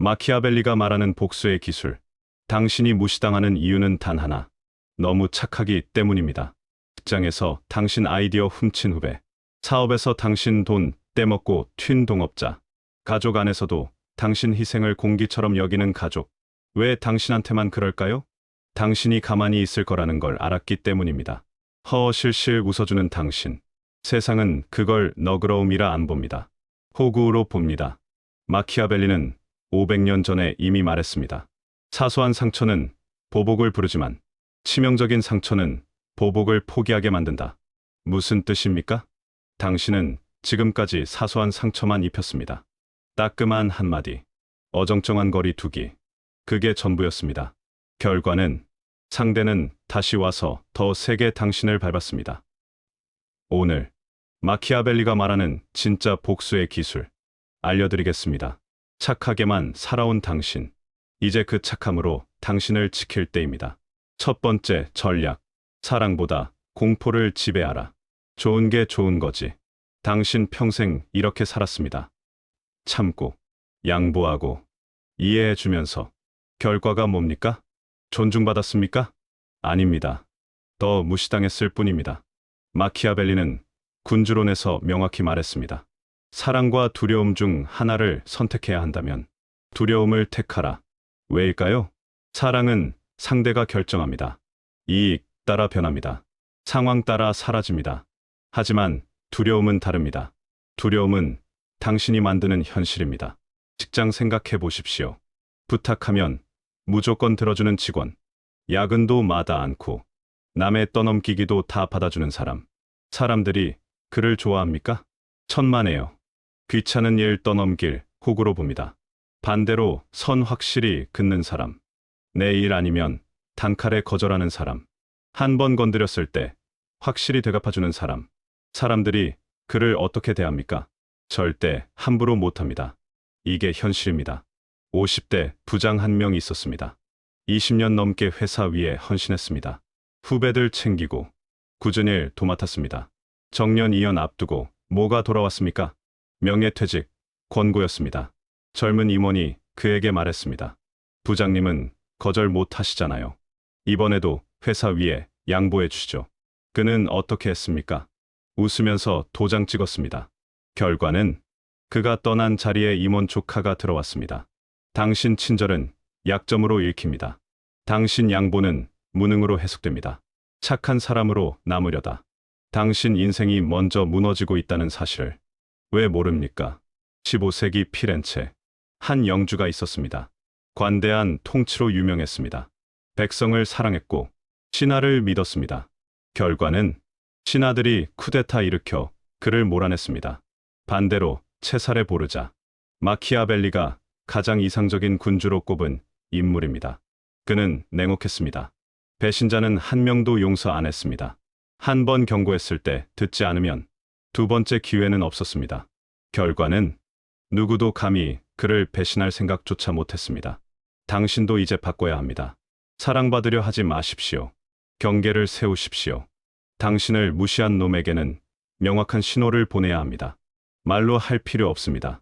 마키아벨리가 말하는 복수의 기술. 당신이 무시당하는 이유는 단 하나. 너무 착하기 때문입니다. 직장에서 당신 아이디어 훔친 후배. 사업에서 당신 돈 떼먹고 튄 동업자. 가족 안에서도 당신 희생을 공기처럼 여기는 가족. 왜 당신한테만 그럴까요? 당신이 가만히 있을 거라는 걸 알았기 때문입니다. 허허실실 웃어주는 당신. 세상은 그걸 너그러움이라 안 봅니다. 호구로 봅니다. 마키아벨리는 500년 전에 이미 말했습니다. 사소한 상처는 보복을 부르지만 치명적인 상처는 보복을 포기하게 만든다. 무슨 뜻입니까? 당신은 지금까지 사소한 상처만 입혔습니다. 따끔한 한마디, 어정쩡한 거리 두기. 그게 전부였습니다. 결과는 상대는 다시 와서 더 세게 당신을 밟았습니다. 오늘 마키아벨리가 말하는 진짜 복수의 기술 알려드리겠습니다. 착하게만 살아온 당신. 이제 그 착함으로 당신을 지킬 때입니다. 첫 번째 전략. 사랑보다 공포를 지배하라. 좋은 게 좋은 거지. 당신 평생 이렇게 살았습니다. 참고, 양보하고, 이해해주면서. 결과가 뭡니까? 존중받았습니까? 아닙니다. 더 무시당했을 뿐입니다. 마키아벨리는 군주론에서 명확히 말했습니다. 사랑과 두려움 중 하나를 선택해야 한다면 두려움을 택하라. 왜일까요? 사랑은 상대가 결정합니다. 이익 따라 변합니다. 상황 따라 사라집니다. 하지만 두려움은 다릅니다. 두려움은 당신이 만드는 현실입니다. 직장 생각해 보십시오. 부탁하면 무조건 들어주는 직원. 야근도 마다 않고 남의 떠넘기기도 다 받아주는 사람. 사람들이 그를 좋아합니까? 천만에요. 귀찮은 일 떠넘길 호구로 봅니다. 반대로 선 확실히 긋는 사람. 내 일 아니면 단칼에 거절하는 사람. 한 번 건드렸을 때 확실히 되갚아주는 사람. 사람들이 그를 어떻게 대합니까? 절대 함부로 못합니다. 이게 현실입니다. 50대 부장 한 명 있었습니다. 20년 넘게 회사 위에 헌신했습니다. 후배들 챙기고 굳은 일 도맡았습니다. 정년 2년 앞두고 뭐가 돌아왔습니까? 명예퇴직 권고였습니다. 젊은 임원이 그에게 말했습니다. 부장님은 거절 못 하시잖아요. 이번에도 회사 위에 양보해 주시죠. 그는 어떻게 했습니까? 웃으면서 도장 찍었습니다. 결과는 그가 떠난 자리에 임원 조카가 들어왔습니다. 당신 친절은 약점으로 읽힙니다. 당신 양보는 무능으로 해석됩니다. 착한 사람으로 남으려다. 당신 인생이 먼저 무너지고 있다는 사실을 왜 모릅니까? 15세기 피렌체. 한 영주가 있었습니다. 관대한 통치로 유명했습니다. 백성을 사랑했고 신하를 믿었습니다. 결과는 신하들이 쿠데타 일으켜 그를 몰아냈습니다. 반대로 체살에 보르자. 마키아벨리가 가장 이상적인 군주로 꼽은 인물입니다. 그는 냉혹했습니다. 배신자는 한 명도 용서 안 했습니다. 한 번 경고했을 때 듣지 않으면 두 번째 기회는 없었습니다. 결과는 누구도 감히 그를 배신할 생각조차 못했습니다. 당신도 이제 바꿔야 합니다. 사랑받으려 하지 마십시오. 경계를 세우십시오. 당신을 무시한 놈에게는 명확한 신호를 보내야 합니다. 말로 할 필요 없습니다.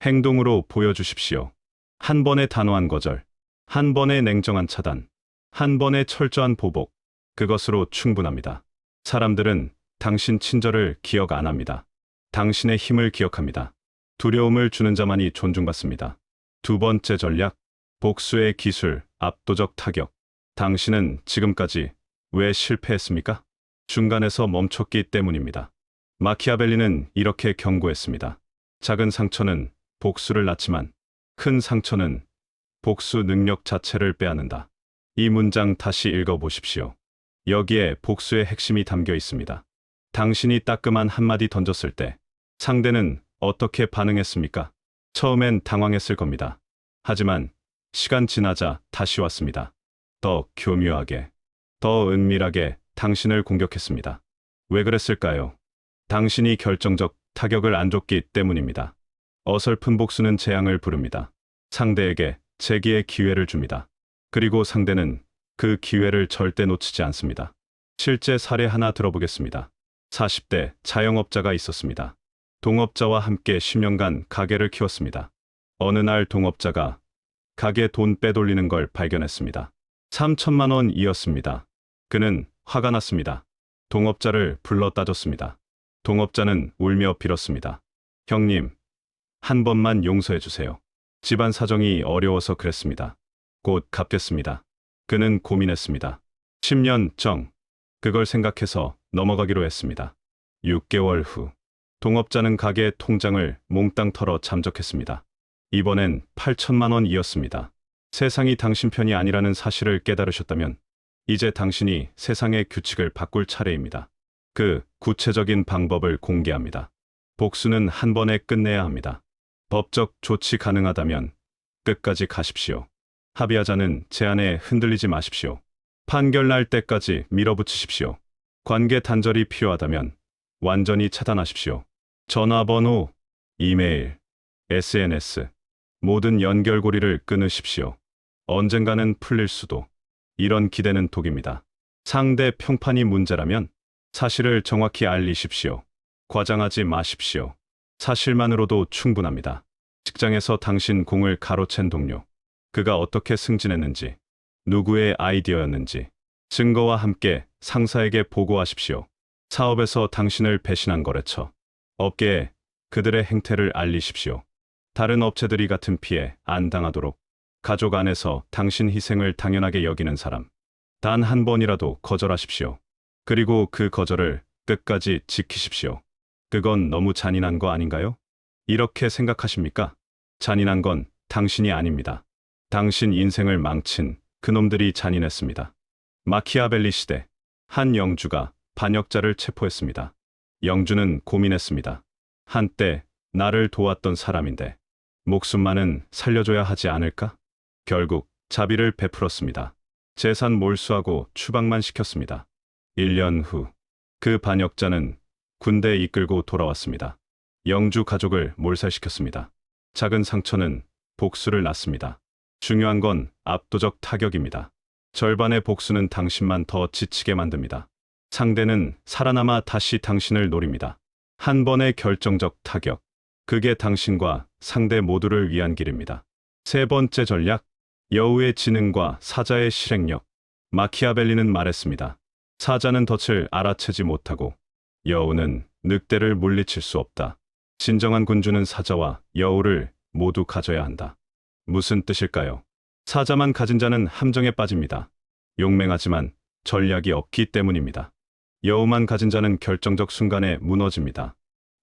행동으로 보여주십시오. 한 번의 단호한 거절, 한 번의 냉정한 차단, 한 번의 철저한 보복, 그것으로 충분합니다. 사람들은 당신 친절을 기억 안 합니다. 당신의 힘을 기억합니다. 두려움을 주는 자만이 존중받습니다. 두 번째 전략, 복수의 기술, 압도적 타격. 당신은 지금까지 왜 실패했습니까? 중간에서 멈췄기 때문입니다. 마키아벨리는 이렇게 경고했습니다. 작은 상처는 복수를 낳지만 큰 상처는 복수 능력 자체를 빼앗는다. 이 문장 다시 읽어보십시오. 여기에 복수의 핵심이 담겨 있습니다. 당신이 따끔한 한마디 던졌을 때 상대는 어떻게 반응했습니까? 처음엔 당황했을 겁니다. 하지만 시간 지나자 다시 왔습니다. 더 교묘하게, 더 은밀하게 당신을 공격했습니다. 왜 그랬을까요? 당신이 결정적 타격을 안 줬기 때문입니다. 어설픈 복수는 재앙을 부릅니다. 상대에게 재기의 기회를 줍니다. 그리고 상대는 그 기회를 절대 놓치지 않습니다. 실제 사례 하나 들어보겠습니다. 40대 자영업자가 있었습니다. 동업자와 함께 10년간 가게를 키웠습니다. 어느 날 동업자가 가게 돈 빼돌리는 걸 발견했습니다. 3천만 원이었습니다. 그는 화가 났습니다. 동업자를 불러 따졌습니다. 동업자는 울며 빌었습니다. 형님, 한 번만 용서해 주세요. 집안 사정이 어려워서 그랬습니다. 곧 갚겠습니다. 그는 고민했습니다. 10년 정, 그걸 생각해서 넘어가기로 했습니다. 6개월 후, 동업자는 가게 통장을 몽땅 털어 잠적했습니다. 이번엔 8천만 원이었습니다. 세상이 당신 편이 아니라는 사실을 깨달으셨다면 이제 당신이 세상의 규칙을 바꿀 차례입니다. 그 구체적인 방법을 공개합니다. 복수는 한 번에 끝내야 합니다. 법적 조치 가능하다면 끝까지 가십시오. 합의하자는 제안에 흔들리지 마십시오. 판결 날 때까지 밀어붙이십시오. 관계 단절이 필요하다면 완전히 차단하십시오. 전화번호, 이메일, SNS, 모든 연결고리를 끊으십시오. 언젠가는 풀릴 수도. 이런 기대는 독입니다. 상대 평판이 문제라면 사실을 정확히 알리십시오. 과장하지 마십시오. 사실만으로도 충분합니다. 직장에서 당신 공을 가로챈 동료. 그가 어떻게 승진했는지, 누구의 아이디어였는지 증거와 함께 상사에게 보고하십시오. 사업에서 당신을 배신한 거래처, 업계에 그들의 행태를 알리십시오. 다른 업체들이 같은 피해 안 당하도록 가족 안에서 당신 희생을 당연하게 여기는 사람, 단 한 번이라도 거절하십시오. 그리고 그 거절을 끝까지 지키십시오. 그건 너무 잔인한 거 아닌가요? 이렇게 생각하십니까? 잔인한 건 당신이 아닙니다. 당신 인생을 망친 그놈들이 잔인했습니다. 마키아벨리 시대, 한 영주가 반역자를 체포했습니다. 영주는 고민했습니다. 한때 나를 도왔던 사람인데 목숨만은 살려줘야 하지 않을까? 결국 자비를 베풀었습니다. 재산 몰수하고 추방만 시켰습니다. 1년 후, 그 반역자는 군대에 이끌고 돌아왔습니다. 영주 가족을 몰살시켰습니다. 작은 상처는 복수를 낳습니다. 중요한 건 압도적 타격입니다. 절반의 복수는 당신만 더 지치게 만듭니다. 상대는 살아남아 다시 당신을 노립니다. 한 번의 결정적 타격. 그게 당신과 상대 모두를 위한 길입니다. 세 번째 전략, 여우의 지능과 사자의 실행력. 마키아벨리는 말했습니다. 사자는 덫을 알아채지 못하고 여우는 늑대를 물리칠 수 없다. 진정한 군주는 사자와 여우를 모두 가져야 한다. 무슨 뜻일까요? 사자만 가진 자는 함정에 빠집니다. 용맹하지만 전략이 없기 때문입니다. 여우만 가진 자는 결정적 순간에 무너집니다.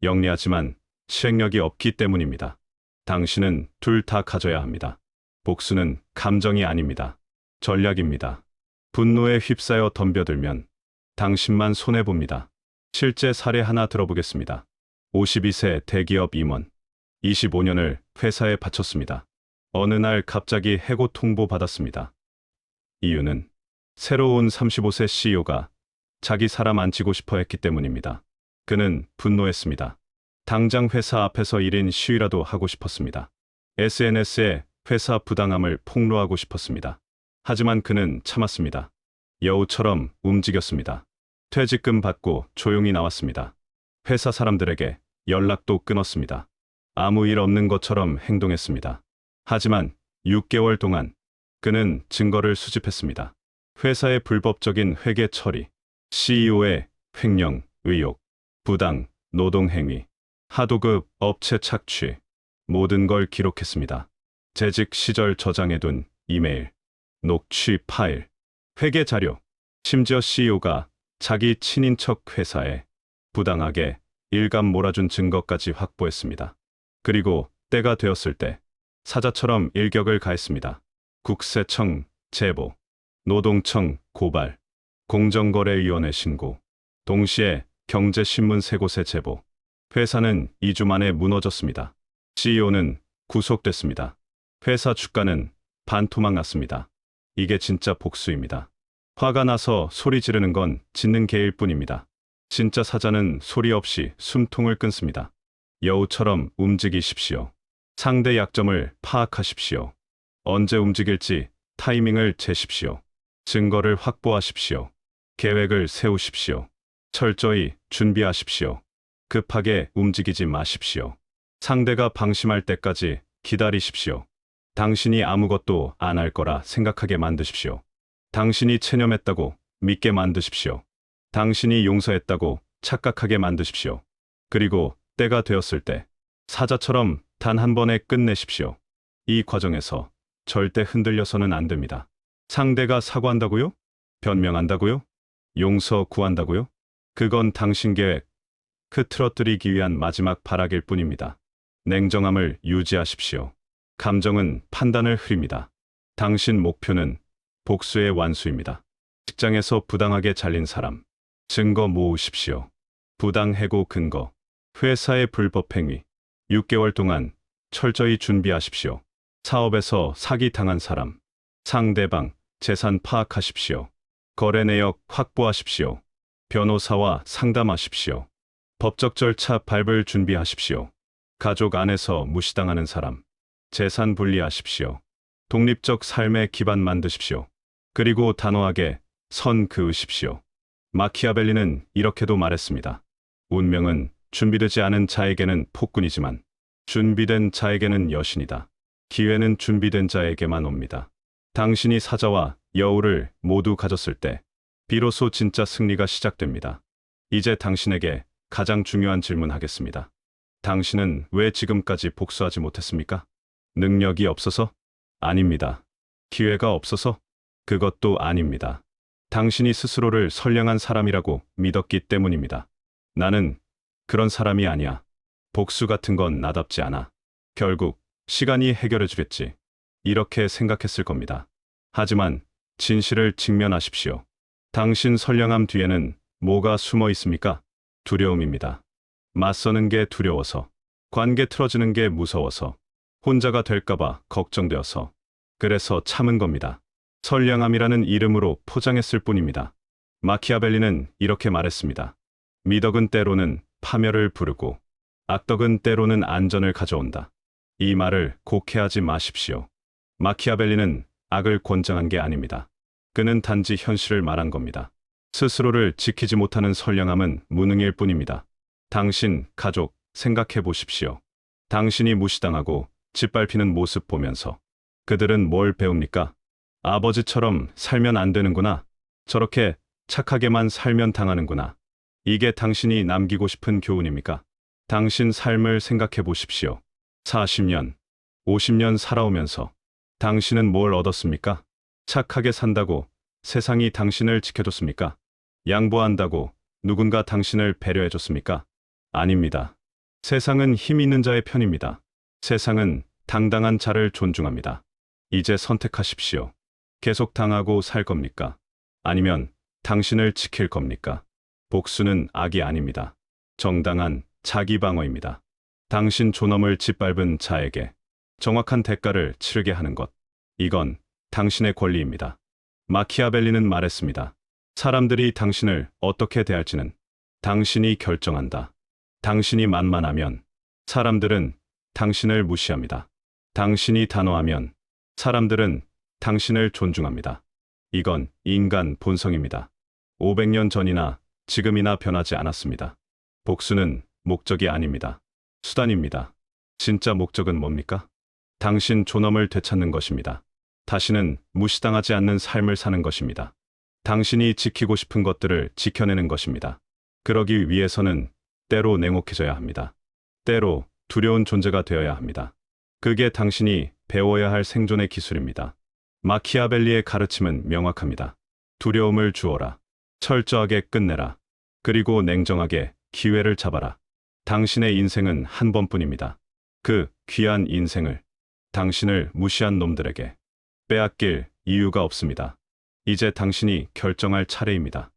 영리하지만 실행력이 없기 때문입니다. 당신은 둘 다 가져야 합니다. 복수는 감정이 아닙니다. 전략입니다. 분노에 휩싸여 덤벼들면 당신만 손해봅니다. 실제 사례 하나 들어보겠습니다. 52세 대기업 임원. 25년을 회사에 바쳤습니다. 어느 날 갑자기 해고 통보 받았습니다. 이유는 새로 온 35세 CEO가 자기 사람 앉히고 싶어 했기 때문입니다. 그는 분노했습니다. 당장 회사 앞에서 1인 시위라도 하고 싶었습니다. SNS에 회사 부당함을 폭로하고 싶었습니다. 하지만 그는 참았습니다. 여우처럼 움직였습니다. 퇴직금 받고 조용히 나왔습니다. 회사 사람들에게 연락도 끊었습니다. 아무 일 없는 것처럼 행동했습니다. 하지만 6개월 동안 그는 증거를 수집했습니다. 회사의 불법적인 회계 처리, CEO의 횡령, 의혹, 부당, 노동행위, 하도급 업체 착취, 모든 걸 기록했습니다. 재직 시절 저장해둔 이메일, 녹취 파일, 회계 자료, 심지어 CEO가 자기 친인척 회사에 부당하게 일감 몰아준 증거까지 확보했습니다. 그리고 때가 되었을 때 사자처럼 일격을 가했습니다. 국세청 제보, 노동청 고발, 공정거래위원회 신고, 동시에 경제신문 세 곳에 제보. 회사는 2주 만에 무너졌습니다. CEO는 구속됐습니다. 회사 주가는 반토막 났습니다. 이게 진짜 복수입니다. 화가 나서 소리 지르는 건 짖는 개일 뿐입니다. 진짜 사자는 소리 없이 숨통을 끊습니다. 여우처럼 움직이십시오. 상대 약점을 파악하십시오. 언제 움직일지 타이밍을 재십시오. 증거를 확보하십시오. 계획을 세우십시오. 철저히 준비하십시오. 급하게 움직이지 마십시오. 상대가 방심할 때까지 기다리십시오. 당신이 아무것도 안 할 거라 생각하게 만드십시오. 당신이 체념했다고 믿게 만드십시오. 당신이 용서했다고 착각하게 만드십시오. 그리고 때가 되었을 때 사자처럼 단 한 번에 끝내십시오. 이 과정에서 절대 흔들려서는 안 됩니다. 상대가 사과한다고요? 변명한다고요? 용서 구한다고요? 그건 당신 계획, 흐트러뜨리기 위한 마지막 발악일 뿐입니다. 냉정함을 유지하십시오. 감정은 판단을 흐립니다. 당신 목표는 복수의 완수입니다. 직장에서 부당하게 잘린 사람, 증거 모으십시오. 부당 해고 근거, 회사의 불법 행위, 6개월 동안 철저히 준비하십시오. 사업에서 사기 당한 사람, 상대방, 재산 파악하십시오. 거래 내역 확보하십시오. 변호사와 상담하십시오. 법적 절차 밟을 준비하십시오. 가족 안에서 무시당하는 사람, 재산 분리하십시오. 독립적 삶의 기반 만드십시오. 그리고 단호하게 선 그으십시오. 마키아벨리는 이렇게도 말했습니다. 운명은 준비되지 않은 자에게는 폭군이지만 준비된 자에게는 여신이다. 기회는 준비된 자에게만 옵니다. 당신이 사자와 여우를 모두 가졌을 때 비로소 진짜 승리가 시작됩니다. 이제 당신에게 가장 중요한 질문 하겠습니다. 당신은 왜 지금까지 복수하지 못했습니까? 능력이 없어서? 아닙니다. 기회가 없어서? 그것도 아닙니다. 당신이 스스로를 선량한 사람이라고 믿었기 때문입니다. 나는 그런 사람이 아니야. 복수 같은 건 나답지 않아. 결국 시간이 해결해 주겠지. 이렇게 생각했을 겁니다. 하지만 진실을 직면하십시오. 당신 선량함 뒤에는 뭐가 숨어 있습니까? 두려움입니다. 맞서는 게 두려워서, 관계 틀어지는 게 무서워서, 혼자가 될까봐 걱정되어서, 그래서 참은 겁니다. 선량함이라는 이름으로 포장했을 뿐입니다. 마키아벨리는 이렇게 말했습니다. 미덕은 때로는 파멸을 부르고 악덕은 때로는 안전을 가져온다. 이 말을 곡해하지 마십시오. 마키아벨리는 악을 권장한 게 아닙니다. 그는 단지 현실을 말한 겁니다. 스스로를 지키지 못하는 선량함은 무능일 뿐입니다. 당신 가족 생각해 보십시오. 당신이 무시당하고 짓밟히는 모습 보면서 그들은 뭘 배웁니까? 아버지처럼 살면 안 되는구나. 저렇게 착하게만 살면 당하는구나. 이게 당신이 남기고 싶은 교훈입니까? 당신 삶을 생각해 보십시오. 40년, 50년 살아오면서 당신은 뭘 얻었습니까? 착하게 산다고 세상이 당신을 지켜줬습니까? 양보한다고 누군가 당신을 배려해줬습니까? 아닙니다. 세상은 힘 있는 자의 편입니다. 세상은 당당한 자를 존중합니다. 이제 선택하십시오. 계속 당하고 살 겁니까? 아니면 당신을 지킬 겁니까? 복수는 악이 아닙니다. 정당한 자기 방어입니다. 당신 존엄을 짓밟은 자에게 정확한 대가를 치르게 하는 것. 이건 당신의 권리입니다. 마키아벨리는 말했습니다. 사람들이 당신을 어떻게 대할지는 당신이 결정한다. 당신이 만만하면 사람들은 당신을 무시합니다. 당신이 단호하면 사람들은 당신을 존중합니다. 이건 인간 본성입니다. 500년 전이나 지금이나 변하지 않았습니다. 복수는 목적이 아닙니다. 수단입니다. 진짜 목적은 뭡니까? 당신 존엄을 되찾는 것입니다. 다시는 무시당하지 않는 삶을 사는 것입니다. 당신이 지키고 싶은 것들을 지켜내는 것입니다. 그러기 위해서는 때로 냉혹해져야 합니다. 때로 두려운 존재가 되어야 합니다. 그게 당신이 배워야 할 생존의 기술입니다. 마키아벨리의 가르침은 명확합니다. 두려움을 주어라. 철저하게 끝내라. 그리고 냉정하게 기회를 잡아라. 당신의 인생은 한 번뿐입니다. 그 귀한 인생을 당신을 무시한 놈들에게 빼앗길 이유가 없습니다. 이제 당신이 결정할 차례입니다.